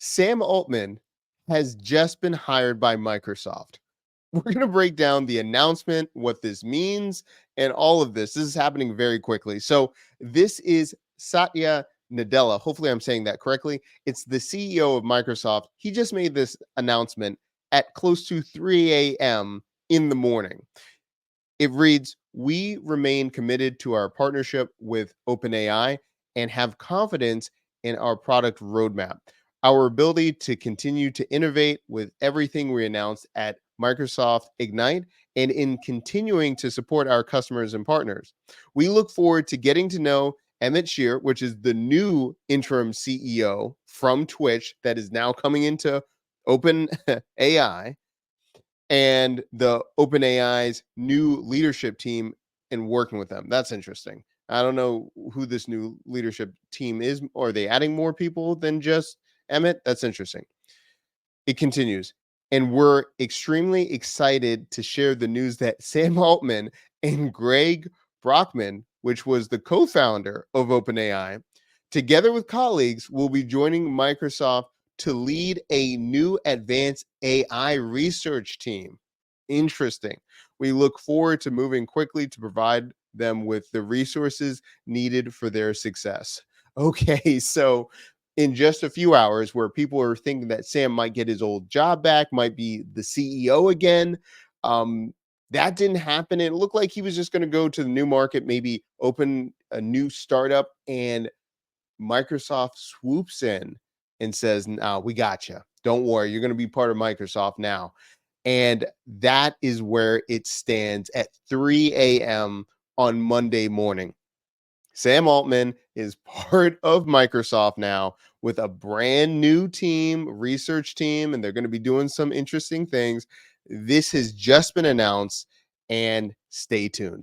Sam Altman has just been hired by Microsoft. We're going to break down the announcement, what this means, and all of this. This is happening very quickly. So, this is Satya Nadella. Hopefully, I'm saying that correctly. It's the CEO of Microsoft. He just made this announcement at close to 3 a.m. in the morning. It reads, "We remain committed to our partnership with OpenAI and have confidence in our product roadmap. Our ability to continue to innovate with everything we announced at Microsoft Ignite and in continuing to support our customers and partners. We look forward to getting to know Emmett Shear, which is the new interim CEO from Twitch that is now coming into OpenAI, and the OpenAI's new leadership team and working with them. That's interesting. I don't know who this new leadership team is. Or are they adding more people than just Emmett? That's interesting. It continues. And we're extremely excited to share the news that Sam Altman and Greg Brockman, which was the co-founder of OpenAI, together with colleagues, will be joining Microsoft to lead a new advanced AI research team. Interesting. We look forward to moving quickly to provide them with the resources needed for their success. Okay, so in just a few hours, where people are thinking that Sam might get his old job back, might be the CEO again, that didn't happen. It looked like he was just going to go to the new market, maybe open a new startup, and Microsoft swoops in and says, "No, we got you. Don't worry. You're going to be part of Microsoft now." And that is where it stands at 3 a.m. on Monday morning. Sam Altman is part of Microsoft now with a brand new team, research team, and they're going to be doing some interesting things. This has just been announced, and stay tuned.